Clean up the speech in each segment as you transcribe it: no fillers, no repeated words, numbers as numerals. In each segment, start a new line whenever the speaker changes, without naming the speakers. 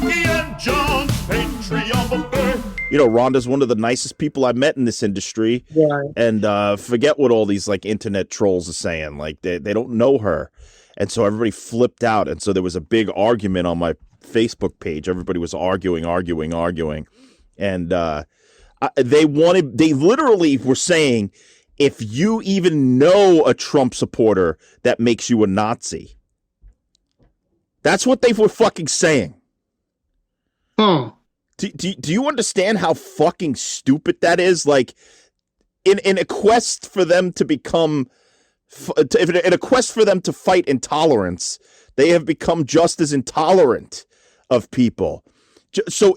Yuki and John's Patreon buffet.
You know, Rhonda's one of the nicest people I've met in this industry.
Yeah.
And forget what all these like internet trolls are saying. Like they don't know her. And so everybody flipped out. And so there was a big argument on my Facebook page. Everybody was arguing. And they literally were saying, if you even know a Trump supporter, that makes you a Nazi. That's what they were fucking saying.
Huh.
Do you understand how fucking stupid that is? Like, in a quest for them to become, in a quest for them to fight intolerance, they have become just as intolerant of people. So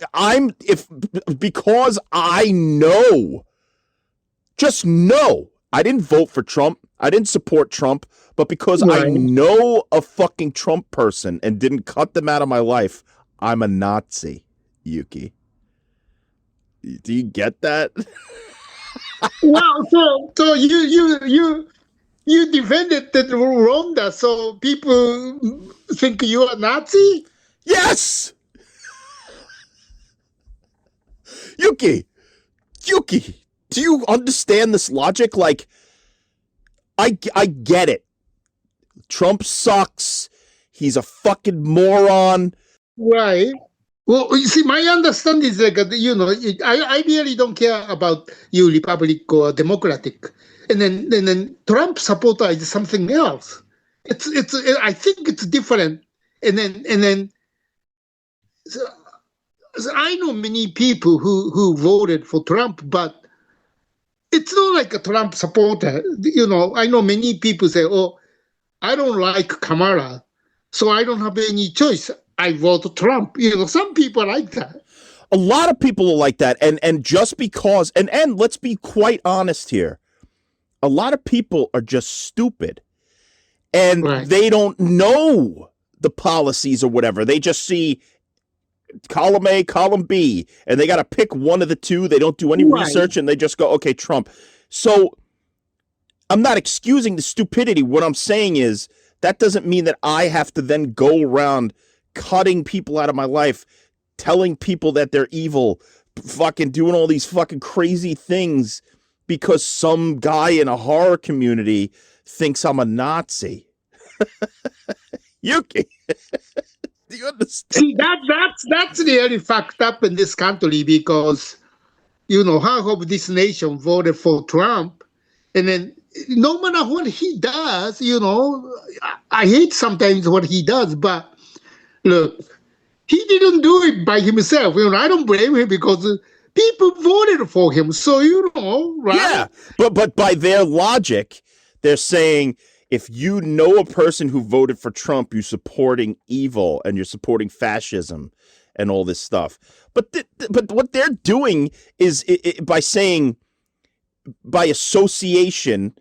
because I know, just know, I didn't vote for Trump. I didn't support Trump, but because I know a fucking Trump person and didn't cut them out of my life, I'm a Nazi, Yuki. Do you get that?
Well, so you defended the Rwanda, so people think you're a Nazi?
Yes! Yuki, do you understand this logic? Like, I get it. Trump sucks. He's a fucking moron.
Right. Well, you see, my understanding is like, I really don't care about you, Republic or Democratic. And then Trump supporter is something else. I think it's different. And then so I know many people who voted for Trump, but it's not like a Trump supporter. I know many people say, oh, I don't like Kamala, so I don't have any choice. I vote Trump. Some people are like that.
A lot of people are like that. And just because, and let's be quite honest here, a lot of people are just stupid. And they don't know the policies or whatever. They just see column A, column B, and they got to pick one of the two. They don't do any research, and they just go, okay, Trump. So I'm not excusing the stupidity. What I'm saying is that doesn't mean that I have to then go around cutting people out of my life, telling people that they're evil, fucking doing all these fucking crazy things because some guy in a horror community thinks I'm a Nazi. Yuki. Do you understand?
See, that's really fucked up in this country because, half of this nation voted for Trump. And then no matter what he does, I hate sometimes what he does, but look, he didn't do it by himself. I don't blame him because people voted for him. So, right?
Yeah, but by their logic, they're saying, if you know a person who voted for Trump, you're supporting evil and you're supporting fascism and all this stuff. But what they're doing is by saying, by association,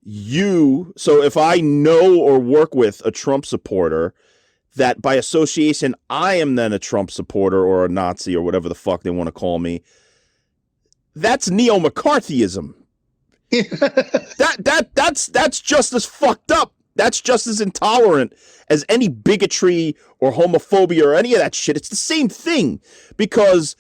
so if I know or work with a Trump supporter, that by association, I am then a Trump supporter or a Nazi or whatever the fuck they want to call me. That's neo-McCarthyism. That's just as fucked up. That's just as intolerant as any bigotry or homophobia or any of that shit. It's the same thing because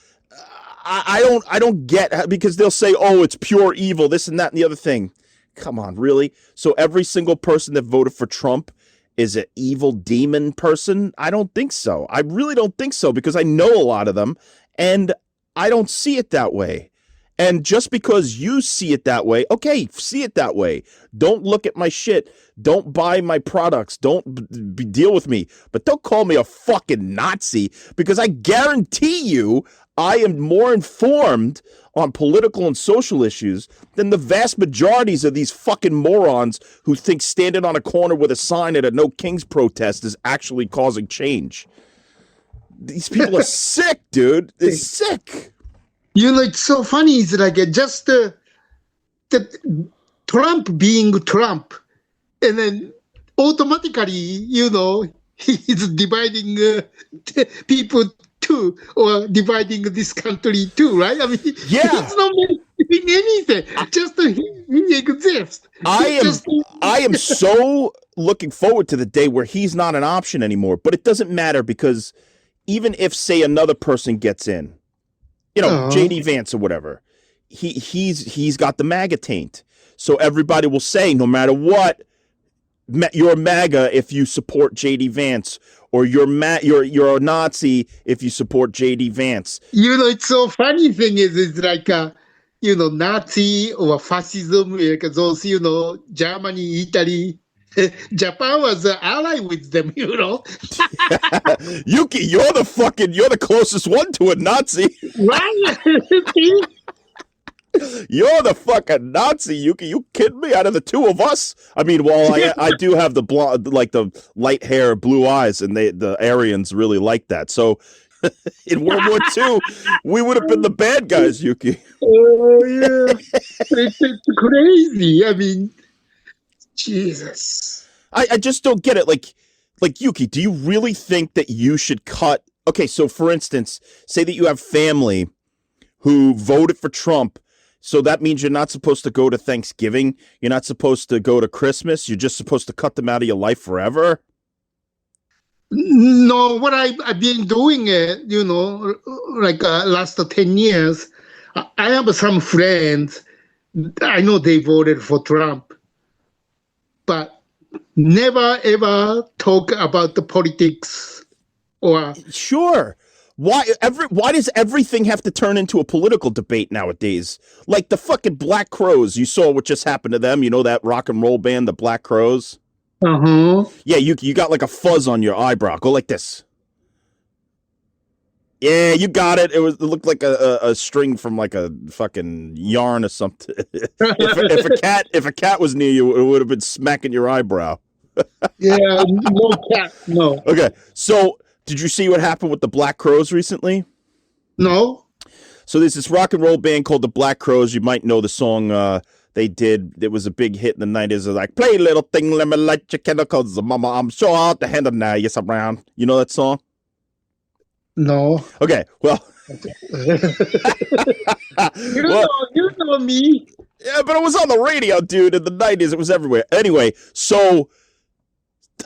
I don't get, because they'll say, oh, it's pure evil, this and that and the other thing. Come on, really? So every single person that voted for Trump is an evil demon person? I don't think so. I really don't think so because I know a lot of them and I don't see it that way. And just because you see it that way, okay, see it that way. Don't look at my shit. Don't buy my products. Don't deal with me. But don't call me a fucking Nazi because I guarantee you I am more informed on political and social issues than the vast majorities of these fucking morons who think standing on a corner with a sign at a No Kings protest is actually causing change. These people are sick, dude. They're sick.
It's so funny. It's like just the Trump being Trump, and then automatically, he's dividing people too, or dividing this country too, right? I mean, he's not doing anything. Just he exists.
I am so looking forward to the day where he's not an option anymore. But it doesn't matter because even if, say, another person gets in, JD Vance or whatever, he's got the MAGA taint. So everybody will say, no matter what, you're MAGA if you support JD Vance, or you're a Nazi if you support JD Vance.
It's so funny thing is, it's like Nazi or fascism, like those, Germany, Italy, Japan was an ally with them,
Yuki, you're the closest one to a Nazi.
Right?
You're the fucking Nazi, Yuki. You kidding me? Out of the two of us, I mean, well, I do have the blonde, like the light hair, blue eyes, and the Aryans really like that. So in World War II, we would have been the bad guys, Yuki.
Oh yeah, it's crazy. I mean, Jesus.
I just don't get it. Like Yuki, do you really think that you should cut? Okay, so for instance, say that you have family who voted for Trump. So that means you're not supposed to go to Thanksgiving. You're not supposed to go to Christmas. You're just supposed to cut them out of your life forever.
No, what I've been doing, like last 10 years, I have some friends, I know they voted for Trump, but never ever talk about the politics or...
Sure. Why does everything have to turn into a political debate nowadays? Like the fucking Black Crowes. You saw what just happened to them. You know that rock and roll band, the Black Crowes?
Uh-huh.
Yeah, you got like a fuzz on your eyebrow. Go like this. Yeah, you got it. It looked like a string from like a fucking yarn or something. if a cat was near you, it would have been smacking your eyebrow.
Yeah, no cat, no.
Okay, so did you see what happened with the Black Crowes recently?
No.
So there's this rock and roll band called the Black Crowes. You might know the song they did. It was a big hit in the 90s. It was like, play little thing, let me light your candle, cause mama, I'm sure out the hand of now, yes, around. You know that song?
No.
Okay, well.
You know me.
Yeah, but it was on the radio, dude, in the 90s. It was everywhere. Anyway, so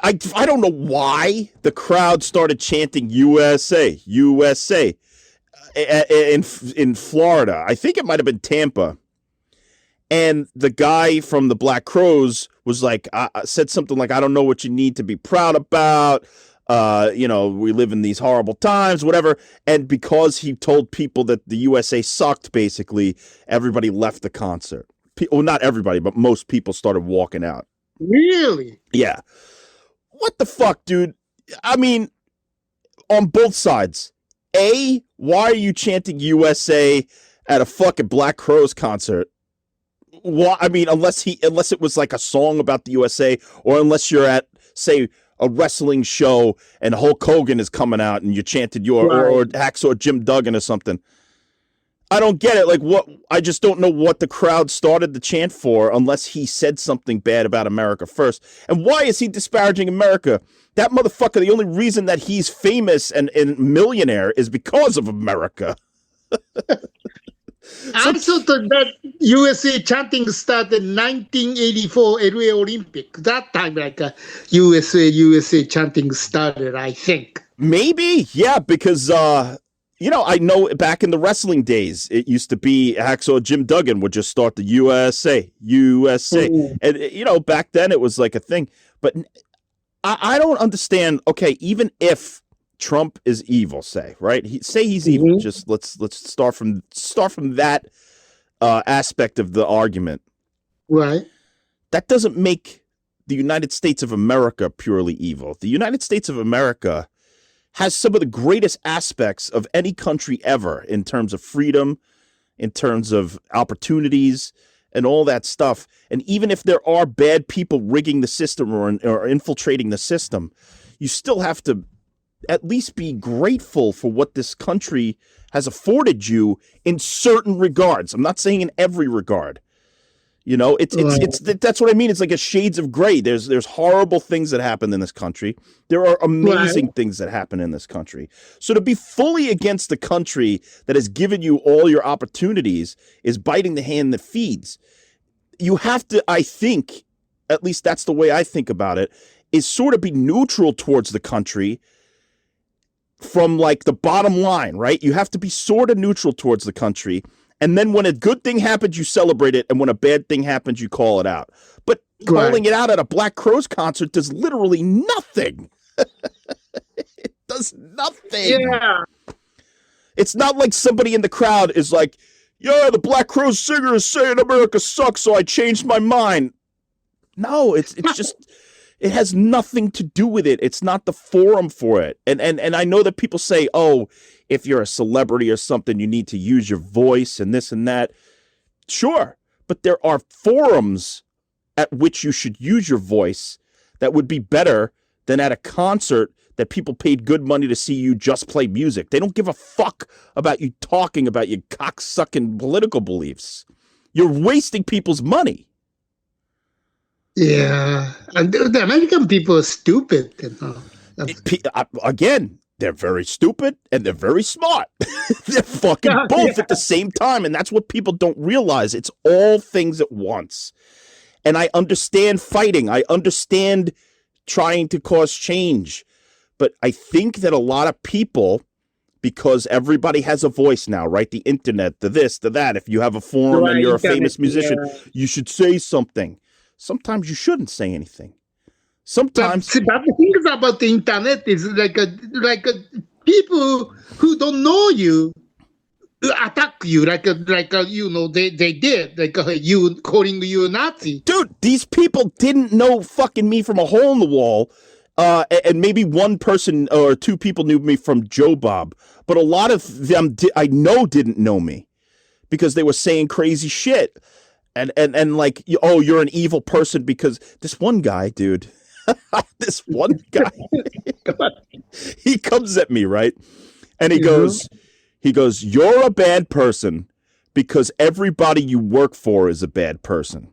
I don't know why the crowd started chanting USA, USA in Florida. I think it might have been Tampa. And the guy from the Black Crowes was like, said something like, I don't know what you need to be proud about. We live in these horrible times, whatever. And because he told people that the USA sucked, basically, everybody left the concert. Well, not everybody, but most people started walking out.
Really?
Yeah. What the fuck, dude? I mean, on both sides. A, why are you chanting USA at a fucking Black Crowes concert? Well, I mean, unless it was like a song about the USA, or unless you're at, say, a wrestling show and Hulk Hogan is coming out and you chanted or Hacksaw Jim Duggan or something. I don't get it. Like, what? I just don't know what the crowd started the chant for, unless he said something bad about America first. And why is he disparaging America? That motherfucker, the only reason that he's famous and millionaire is because of America.
I thought that USA chanting started in 1984 LA Olympic. That time, like USA chanting started, I think.
Maybe, yeah, because I know back in the wrestling days, it used to be Hacksaw Jim Duggan would just start the USA, and back then it was like a thing. But I don't understand. Okay, even if Trump is evil, say, right? Say he's evil. Just let's start from that aspect of the argument.
Right.
That doesn't make the United States of America purely evil. The United States of America has some of the greatest aspects of any country ever in terms of freedom, in terms of opportunities, and all that stuff. And even if there are bad people rigging the system or infiltrating the system, you still have to at least be grateful for what this country has afforded you in certain regards. I'm not saying in every regard. It's that's what I mean. It's like a shades of gray. There's horrible things that happen in this country. There are amazing things that happen in this country. So to be fully against the country that has given you all your opportunities is biting the hand that feeds. You have to, I think, at least that's the way I think about it, is sort of be neutral towards the country from like the bottom line, right? You have to be sort of neutral towards the country. And then when a good thing happens, you celebrate it. And when a bad thing happens, you call it out. But calling it out at a Black Crowes concert does literally nothing. It does nothing.
Yeah.
It's not like somebody in the crowd is like, yeah, the Black Crowes singer is saying America sucks, so I changed my mind. No, it's just, it has nothing to do with it. It's not the forum for it. And I know that people say, oh, if you're a celebrity or something, you need to use your voice and this and that. Sure. But there are forums at which you should use your voice that would be better than at a concert that people paid good money to see you just play music. They don't give a fuck about you talking about your cocksucking political beliefs. You're wasting people's money.
Yeah. And the American people are stupid, you know.
Again, they're very stupid and they're very smart. They're fucking both at the same time. And that's what people don't realize. It's all things at once. And I understand fighting. I understand trying to cause change. But I think that a lot of people, because everybody has a voice now, right? The internet, the this, the that. If you have a forum and you're a famous musician, you should say something. Sometimes you shouldn't say anything. Sometimes.
But the thing about the internet is like people who don't know you attack you like you know they did like you calling you a Nazi.
Dude, these people didn't know fucking me from a hole in the wall. And maybe one person or two people knew me from Joe Bob, but a lot of them I know didn't know me because they were saying crazy shit. And like, oh, you're an evil person because this one guy, dude, this one guy, he comes at me, right? And he goes, you're a bad person because everybody you work for is a bad person.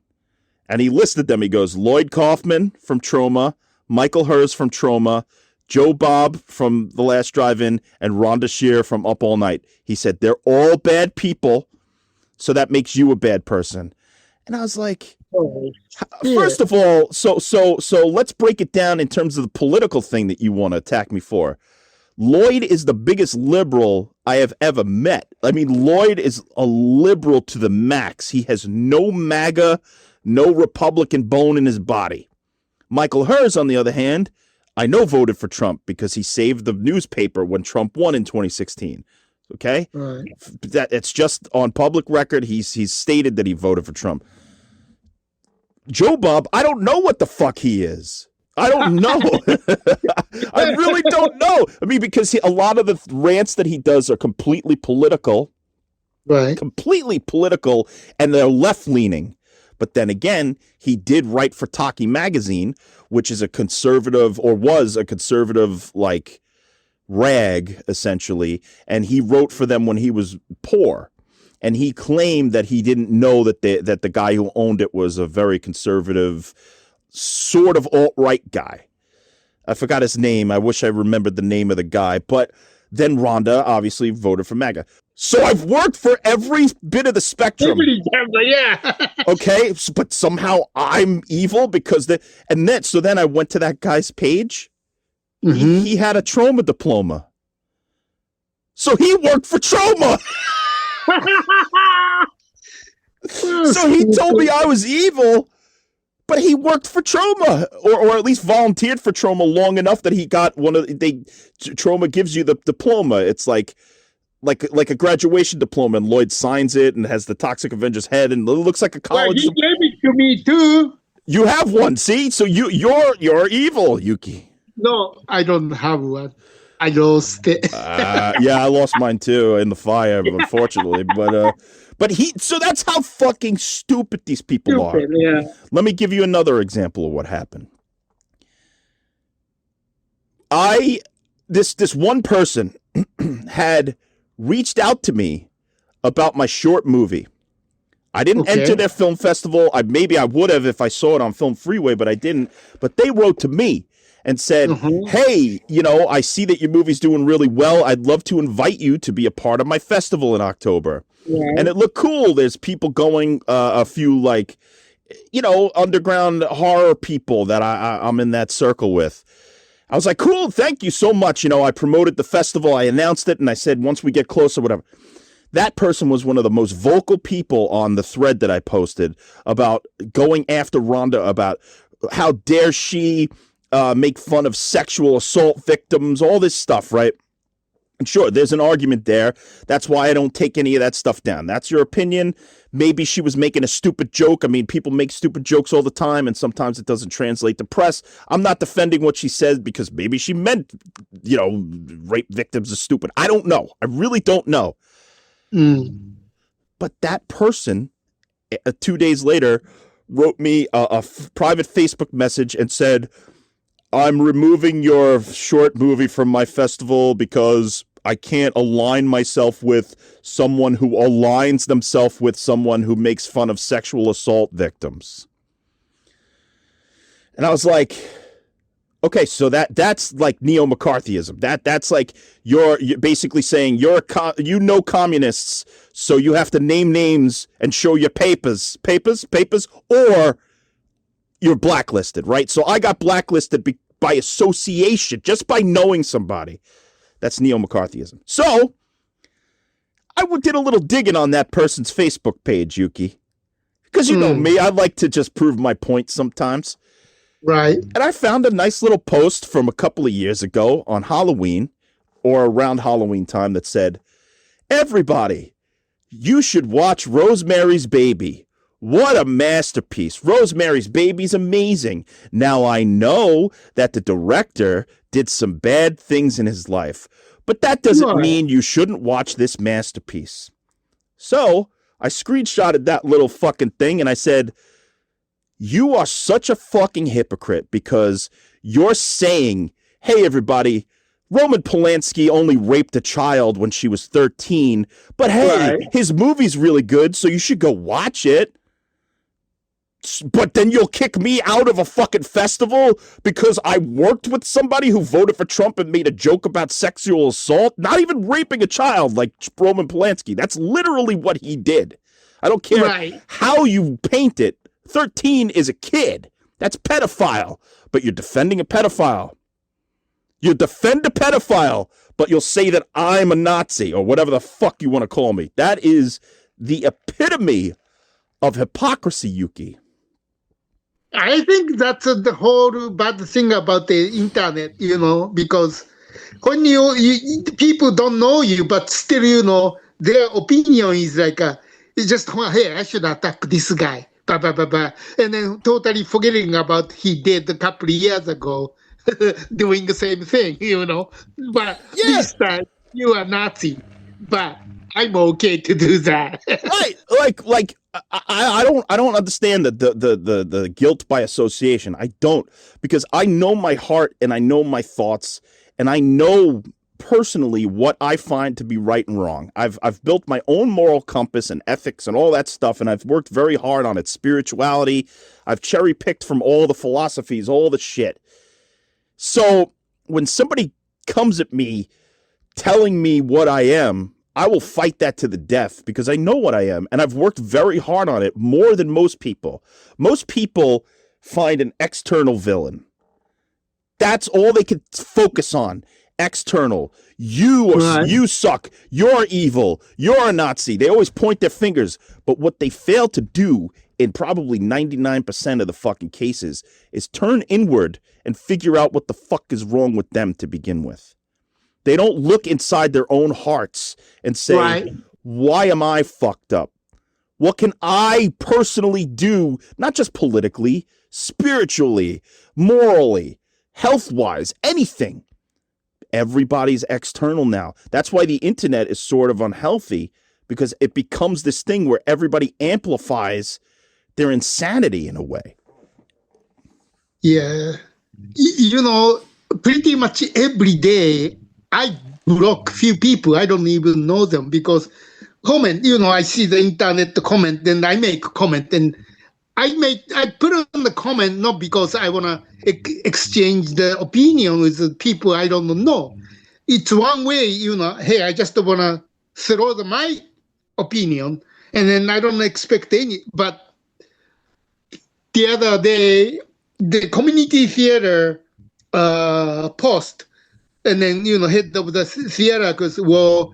And he listed them. He goes, Lloyd Kaufman from Trauma, Michael Hers from Trauma, Joe Bob from The Last Drive-In, and Rhonda Shear from Up All Night. He said, they're all bad people, so that makes you a bad person. And I was like, first of all, so let's break it down in terms of the political thing that you want to attack me for. Lloyd is the biggest liberal I have ever met. I mean, Lloyd is a liberal to the max. He has no MAGA, no Republican bone in his body. Michael Hers, on the other hand, I know voted for Trump because he saved the newspaper when Trump won in 2016. Okay? Right. That it's just on public record. He's stated that he voted for Trump. Joe Bob, I don't know what the fuck he is. I don't know. I really don't know. I mean, because a lot of the rants that he does are completely political.
Right.
Completely political, and they're left-leaning. But then again, he did write for Taki Magazine, which is a conservative, or was a conservative, like, rag, essentially. And he wrote for them when he was poor. And he claimed that he didn't know that the guy who owned it was a very conservative, sort of alt-right guy. I forgot his name. I wish I remembered the name of the guy. But then Rhonda obviously voted for MAGA. So I've worked for every bit of the spectrum.
Yeah.
Okay, but somehow I'm evil because so then I went to that guy's page. Mm-hmm. He had a trauma diploma. So he worked for Trauma. So he told me I was evil, but he worked for Trauma, or at least volunteered for Trauma long enough that he got Trauma gives you the diploma. It's like a graduation diploma, and Lloyd signs it and has the Toxic Avenger's head, and it looks like a college.
Well, he gave it to me too.
You have one, see? So you're evil, Yuki.
No, I don't have one. I lost it.
Yeah, I lost mine too in the fire, unfortunately. But so that's how fucking stupid these people are.
Yeah.
Let me give you another example of what happened. This one person had reached out to me about my short movie. I didn't enter their film festival. Maybe I would have if I saw it on Film Freeway, but I didn't. But they wrote to me and said, hey, I see that your movie's doing really well. I'd love to invite you to be a part of my festival in October. Yeah. And it looked cool. There's people going, a few underground horror people that I'm in that circle with. I was like, cool, thank you so much. I promoted the festival. I announced it, and I said, once we get closer, whatever. That person was one of the most vocal people on the thread that I posted about going after Rhonda, about how dare she make fun of sexual assault victims, all this stuff, right? And sure, there's an argument there. That's why I don't take any of that stuff down. That's your opinion. Maybe she was making a stupid joke. I mean, people make stupid jokes all the time, and sometimes it doesn't translate to press. I'm not defending what she said because maybe she meant, rape victims are stupid. I don't know. I really don't know. But that person, 2 days later, wrote me a private Facebook message and said, I'm removing your short movie from my festival because I can't align myself with someone who aligns themselves with someone who makes fun of sexual assault victims. And I was like, okay, so that's like neo-McCarthyism. That's like you're basically saying you're communists, so you have to name names and show your papers, or you're blacklisted, right? So I got blacklisted by association, just by knowing somebody. That's neo-McCarthyism. So I did a little digging on that person's Facebook page, Yuki, because you know me, I like to just prove my point sometimes.
Right.
And I found a nice little post from a couple of years ago on Halloween or around Halloween time that said, everybody, you should watch Rosemary's Baby. What a masterpiece. Rosemary's Baby's amazing. Now, I know that the director did some bad things in his life, but that doesn't mean you shouldn't watch this masterpiece. So I screenshotted that little fucking thing and I said, you are such a fucking hypocrite because you're saying, hey, everybody, Roman Polanski only raped a child when she was 13, but hey, his movie's really good, so you should go watch it. But then you'll kick me out of a fucking festival because I worked with somebody who voted for Trump and made a joke about sexual assault, not even raping a child like Roman Polanski. That's literally what he did. I don't care how you paint it. 13 is a kid. That's pedophile. But you're defending a pedophile. You defend a pedophile, but you'll say that I'm a Nazi or whatever the fuck you want to call me. That is the epitome of hypocrisy, Yuki.
I think that's the whole bad thing about the internet, because when people don't know you, but still, their opinion is like, it's just, hey, I should attack this guy, blah, blah, blah, blah. And then totally forgetting about he did a couple of years ago, doing the same thing, But this time, you are Nazi, but I'm okay to do that.
Right, like I don't understand the guilt by association. I don't, because I know my heart and I know my thoughts and I know personally what I find to be right and wrong. I've built my own moral compass and ethics and all that stuff, and I've worked very hard on it. Spirituality, I've cherry picked from all the philosophies, all the shit. So when somebody comes at me telling me what I am, I will fight that to the death because I know what I am, and I've worked very hard on it, more than most people. Most people find an external villain. That's all they can focus on. External. You suck. You're evil. You're a Nazi. They always point their fingers. But what they fail to do in probably 99% of the fucking cases is turn inward and figure out what the fuck is wrong with them to begin with. They don't look inside their own hearts and say, why am I fucked up? What can I personally do, not just politically, spiritually, morally, health-wise, anything? Everybody's external now. That's why the internet is sort of unhealthy, because it becomes this thing where everybody amplifies their insanity in a way.
Yeah. Pretty much every day, I block few people. I don't even know them because comment, I see the internet comment, then I make comment, and I put on the comment not because I want to exchange the opinion with the people I don't know. It's one way, hey, I just want to throw my opinion, and then I don't expect any. But the other day, the community theater post. And then, head of the theater goes, well,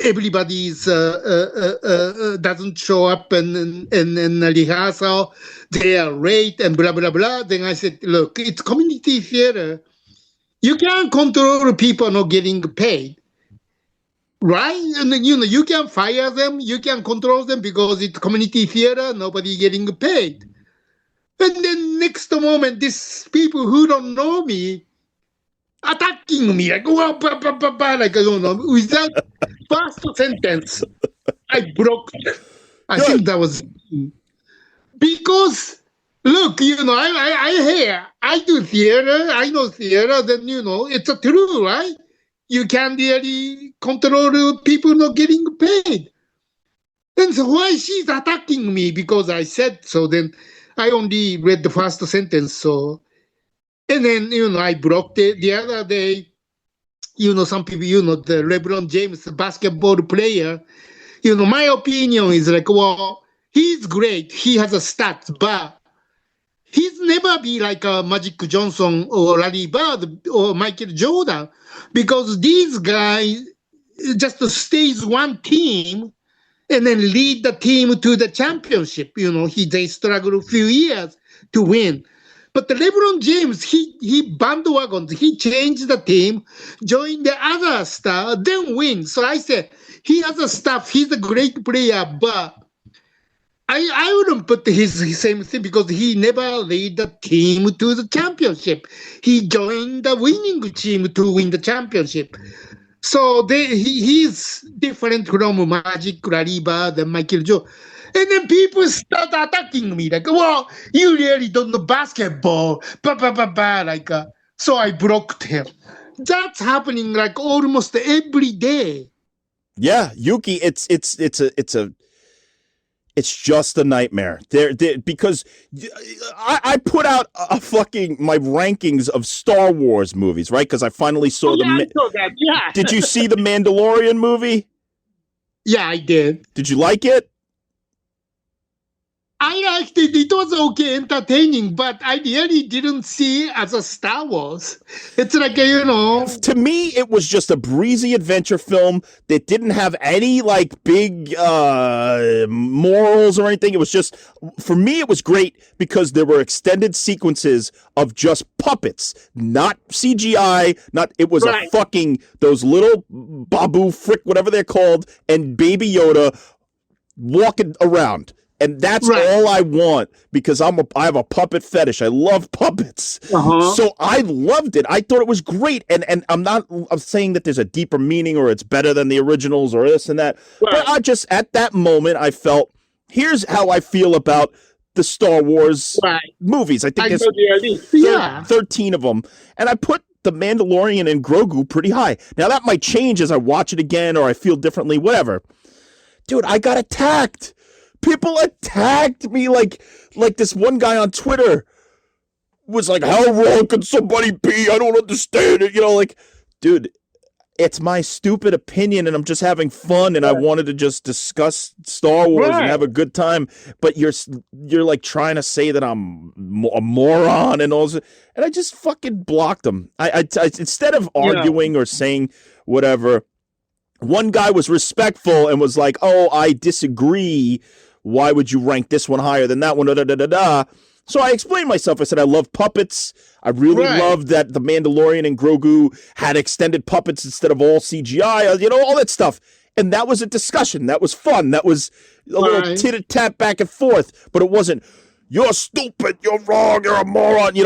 everybody's doesn't show up and rehearsal, they are late and blah, blah, blah. Then I said, look, it's community theater. You can't control people not getting paid, right? And then, you can fire them, you can control them because it's community theater, nobody getting paid. And then next moment, these people who don't know me, attacking me like, without first sentence, I blocked. I think that was because look, I do theater, I know theater, then it's a true, right? You can't really control people not getting paid. And so why she's attacking me because I said so? Then I only read the first sentence, so. And then, I blocked it. The other day, some people, the LeBron James, the basketball player, my opinion is like, well, he's great. He has a stats, but he's never be like a Magic Johnson or Larry Bird or Michael Jordan because these guys just stays one team and then lead the team to the championship. They struggle a few years to win. But the LeBron James, he bandwagoned, he changed the team, joined the other star, then win. So I said, he has a stuff, he's a great player, but I wouldn't put his same thing because he never led the team to the championship. He joined the winning team to win the championship. So he's different from Magic, Larry Bird, and Michael Jordan. And then people start attacking me like, well, you really don't know basketball, like, so I blocked him. That's happening like almost every day.
Yeah, Yuki, it's just a nightmare. Because I put out a fucking my rankings of Star Wars movies, right? Because I finally saw
I saw that. Yeah.
Did you see the Mandalorian movie?
Yeah, I did.
Did you like it?
I liked it. It was okay, entertaining, but I really didn't see it as a Star Wars. It's like,
To me, it was just a breezy adventure film that didn't have any, like, big morals or anything. It was just, for me, it was great because there were extended sequences of just puppets, not CGI, it was a fucking, those little Babu Frick, whatever they're called, and Baby Yoda walking around. And that's all I want because I have a puppet fetish. I love puppets. So I loved it. I thought it was great. And I'm saying that there's a deeper meaning or it's better than the originals or this and that. But I just, at that moment, I felt, here's how I feel about the Star Wars movies. I think there's 13 of them. And I put The Mandalorian and Grogu pretty high. Now, that might change as I watch it again or I feel differently, whatever. Dude, I got attacked. People attacked me like this one guy on Twitter was like, how wrong could somebody be? I don't understand it. Dude, it's my stupid opinion and I'm just having fun and I wanted to just discuss Star Wars and have a good time. But you're like trying to say that I'm a moron and all this. And I just fucking blocked them. I instead of arguing or saying whatever, one guy was respectful and was like, oh, I disagree. Why would you rank this one higher than that one? So I explained myself. I said, I love puppets. I really loved that The Mandalorian and Grogu had extended puppets instead of all CGI, all that stuff. And that was a discussion. That was fun. That was a little tit-a-tat back and forth. But it wasn't, you're stupid, you're wrong, you're a moron.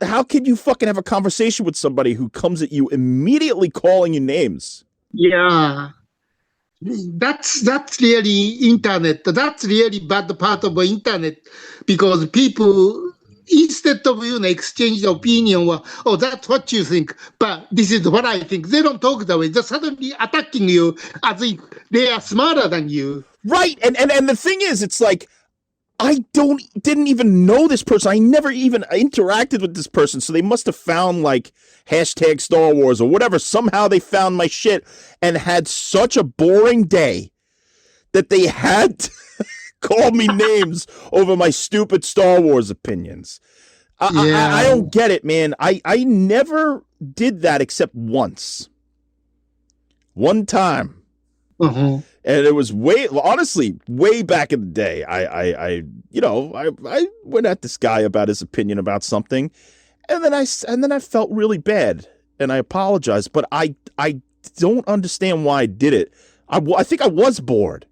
How can you fucking have a conversation with somebody who comes at you immediately calling you names?
Yeah. That's really internet. That's really bad part of the internet because people, instead of exchange opinion, that's what you think, but this is what I think. They don't talk that way. They're suddenly attacking you as if they are smarter than you.
Right, and the thing is, it's like, I didn't even know this person. I never even interacted with this person. So they must have found like hashtag Star Wars or whatever. Somehow they found my shit and had such a boring day that they had to call me names over my stupid Star Wars opinions. I don't get it, man. I never did that except once. One time.
Uh-huh.
And it was honestly, way back in the day. I went at this guy about his opinion about something, and then I felt really bad, and I apologized, but I don't understand why I did it. I think I was bored.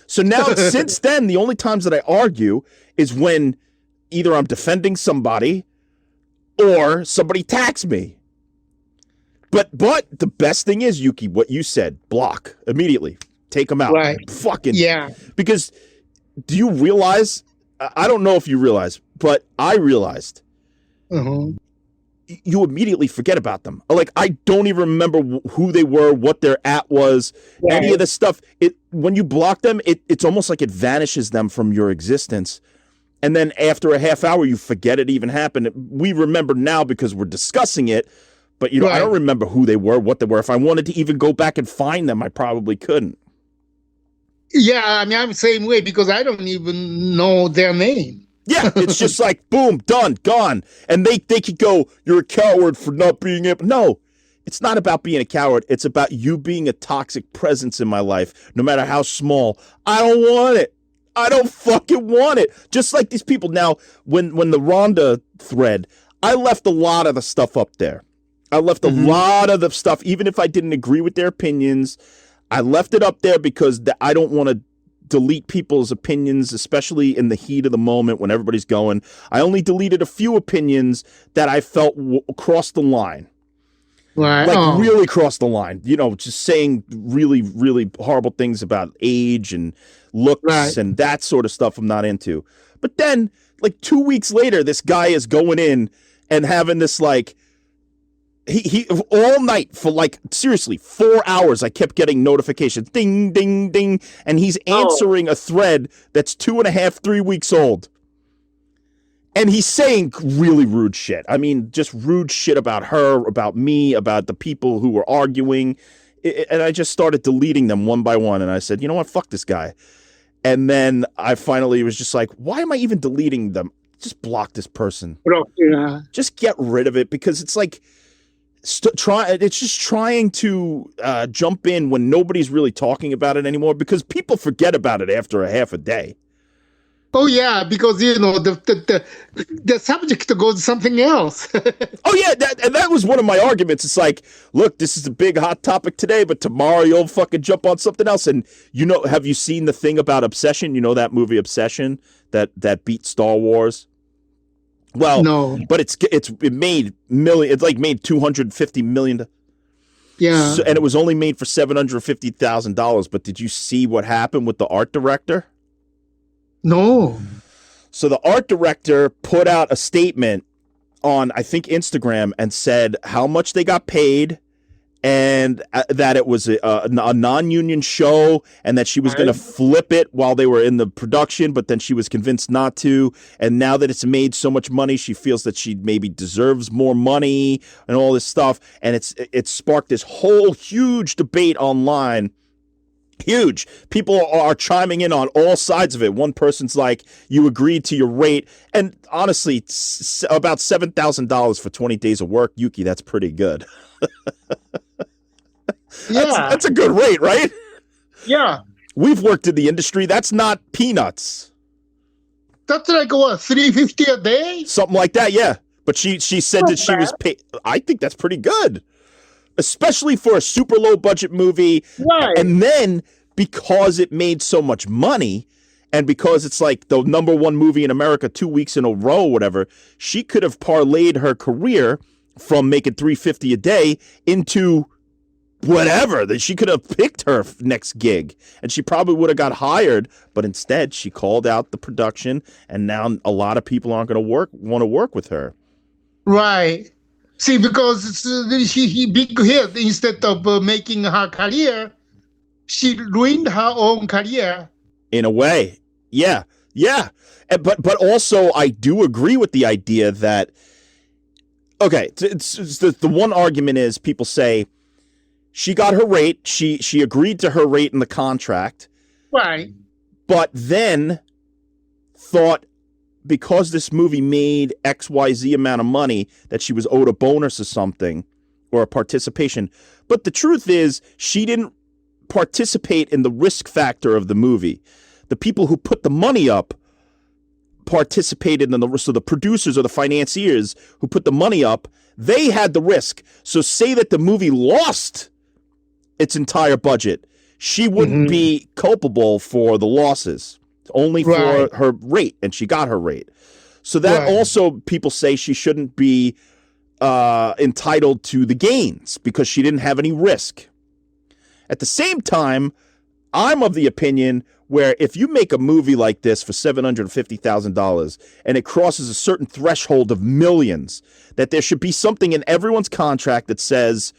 So now, since then, the only times that I argue is when either I'm defending somebody or somebody attacks me. But the best thing is, Yuki, what you said, block immediately. Take them out.
Right.
Fucking.
Yeah.
Because do you realize, I don't know if you realize, but I realized you immediately forget about them. Like, I don't even remember who they were, what their at was, any of this stuff. When you block them, it's almost like it vanishes them from your existence. And then after a half hour, you forget it even happened. We remember now because we're discussing it. But, I don't remember who they were, what they were. If I wanted to even go back and find them, I probably couldn't.
Yeah, I mean, I'm the same way because I don't even know their name.
Yeah, it's just like, boom, done, gone. And they could go, you're a coward for not being able. No, it's not about being a coward. It's about you being a toxic presence in my life, no matter how small. I don't want it. I don't fucking want it. Just like these people. Now, when the Rhonda thread, I left a lot of the stuff up there. I left a lot of the stuff, even if I didn't agree with their opinions. I left it up there because I don't want to delete people's opinions, especially in the heat of the moment when everybody's going. I only deleted a few opinions that I felt crossed the line.
Right.
Like really crossed the line. Just saying really, really horrible things about age and looks and that sort of stuff I'm not into. But then, like 2 weeks later, this guy is going in and having this like, He all night for like seriously 4 hours. I kept getting notifications, ding, ding, ding, and he's answering a thread that's 2.5, 3 weeks old, and he's saying really rude shit. I mean, just rude shit about her, about me, about the people who were arguing, and I just started deleting them one by one. And I said, you know what, fuck this guy. And then I finally was just like, why am I even deleting them? Just block this person. Just get rid of it because it's like. It's just trying to jump in when nobody's really talking about it anymore because people forget about it after a half a day.
Oh yeah, because the subject goes something else.
Oh yeah, that was one of my arguments. It's like, look, this is a big hot topic today, but tomorrow you'll fucking jump on something else. And have you seen the thing about Obsession? You know that movie Obsession that beat Star Wars? Well, no, but it made million. It's like made $250 million.
Yeah,
and it was only made for $750,000. But did you see what happened with the art director?
No.
So the art director put out a statement on, I think, Instagram and said how much they got paid and that it was a non-union show and that she was going to flip it while they were in the production, but then she was convinced not to. And now that it's made so much money, she feels that she maybe deserves more money and all this stuff. And it's sparked this whole huge debate online. Huge. People are chiming in on all sides of it. One person's like, you agreed to your rate. And honestly, about $7,000 for 20 days of work. Yuki, that's pretty good.
Yeah.
That's a good rate, right?
Yeah.
We've worked in the industry. That's not peanuts.
That's like what, $350 a day?
Something like that, yeah. But she said that she was paid. I think that's pretty good. Especially for a super low budget movie.
Right.
And then because it made so much money and because it's like the #1 movie in America 2 weeks in a row or whatever, she could have parlayed her career from making $350 a day into whatever. That she could have picked her next gig and she probably would have got hired, but instead she called out the production and now a lot of people aren't going to want to work with her.
Right. See, because she big hit, instead of making her career, she ruined her own career.
In a way. Yeah. Yeah. But also I do agree with the idea that, okay, it's the one argument is people say she got her rate. She agreed to her rate in the contract.
Right.
But then thought because this movie made XYZ amount of money that she was owed a bonus or something or a participation. But the truth is she didn't participate in the risk factor of the movie. The people who put the money up participated in the risk. So the producers or the financiers who put the money up, they had the risk. So say that the movie lost its entire budget, she wouldn't be culpable for the losses, only for her rate, and she got her rate. So that also, people say she shouldn't be entitled to the gains because she didn't have any risk. At the same time, I'm of the opinion where if you make a movie like this for $750,000 and it crosses a certain threshold of millions, that there should be something in everyone's contract that says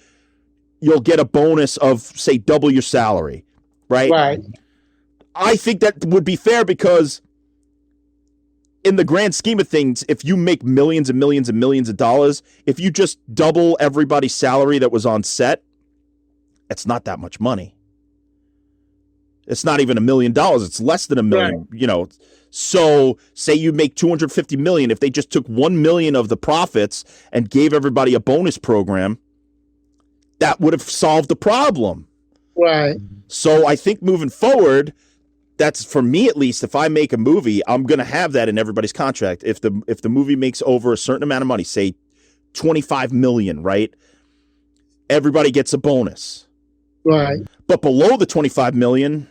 you'll get a bonus of, say, double your salary, right?
Right.
I think that would be fair because in the grand scheme of things, if you make millions and millions and millions of dollars, if you just double everybody's salary that was on set, it's not that much money. It's not even $1 million. It's less than $1 million, you know. So say you make $250 million. If they just took $1 million of the profits and gave everybody a bonus program, that would have solved the problem.
Right.
So I think moving forward, that's, for me at least, if I make a movie, I'm going to have that in everybody's contract. If the movie makes over a certain amount of money, say $25 million, right? Everybody gets a bonus.
Right.
But below the $25 million,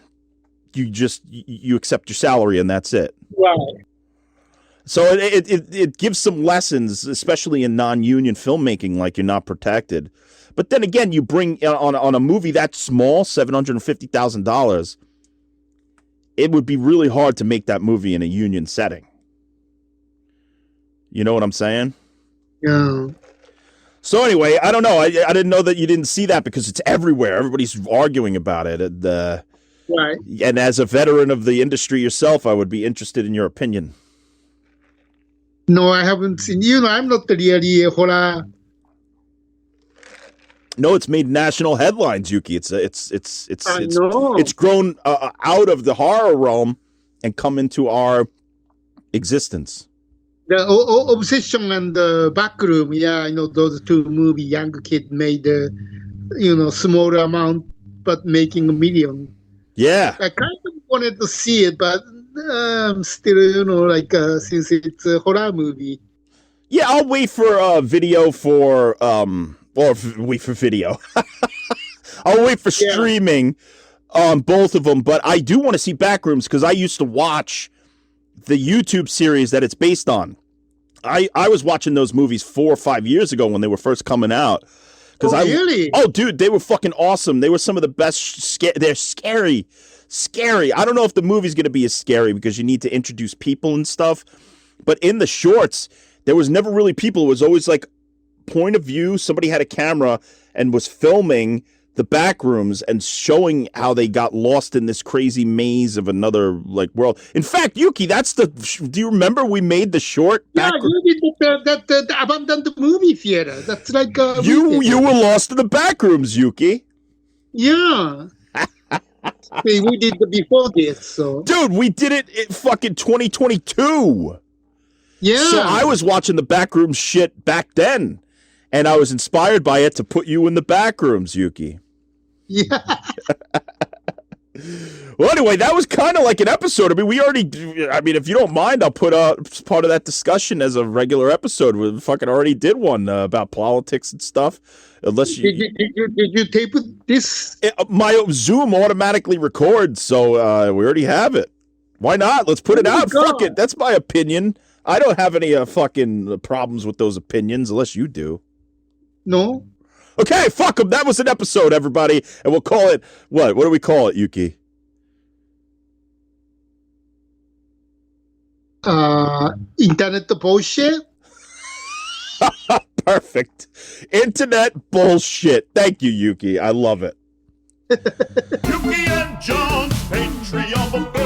you accept your salary and that's it.
Right.
So it gives some lessons, especially in non-union filmmaking, like you're not protected. But then again, you bring on a movie that small, $750,000, it would be really hard to make that movie in a union setting. You know what I'm saying?
Yeah.
So anyway, I don't know. I didn't know that you didn't see that because it's everywhere. Everybody's arguing about it.
Right.
And as a veteran of the industry yourself, I would be interested in your opinion.
No, I haven't seen. You know, I'm not really a horror.
No, it's made national headlines, Yuki. It's grown out of the horror realm and come into our existence.
The Obsession and the Backroom, yeah, I know those two movies. Young kid made small amount, but making $1 million.
Yeah,
I kind of wanted to see it, but still, since it's a horror movie.
Yeah, I'll wait for a video for wait for video. I'll wait for streaming on both of them, but I do want to see Backrooms because I used to watch the YouTube series that it's based on. I was watching those movies 4 or 5 years ago when they were first coming out.
Really?
Oh, dude, they were fucking awesome. They were some of the best. They're scary. I don't know if the movie's going to be as scary because you need to introduce people and stuff. But in the shorts, there was never really people. It was always like point of view. Somebody had a camera and was filming the back rooms and showing how they got lost in this crazy maze of another like world. In fact, Yuki, do you remember we made the short?
Yeah, you did the abandoned movie theater. That's like
you were lost in the back rooms, Yuki.
Yeah. See, we did it before this, so.
Dude, we did it in fucking 2022.
Yeah.
So I was watching the backroom shit back then, and I was inspired by it to put you in the backrooms, Yuki.
Yeah.
Well, anyway, that was kind of like an episode. I mean, if you don't mind, I'll put part of that discussion as a regular episode. We fucking already did one about politics and stuff. Unless you
did you tape this?
My Zoom automatically records, so we already have it. Why not? Let's put it out. Fuck it. That's my opinion. I don't have any fucking problems with those opinions, unless you do.
No.
Okay, fuck them. That was an episode, everybody. And we'll call it, what? What do we call it, Yuki?
Internet bullshit?
Perfect. Internet bullshit. Thank you, Yuki. I love it.
Yuki and John's Patreon.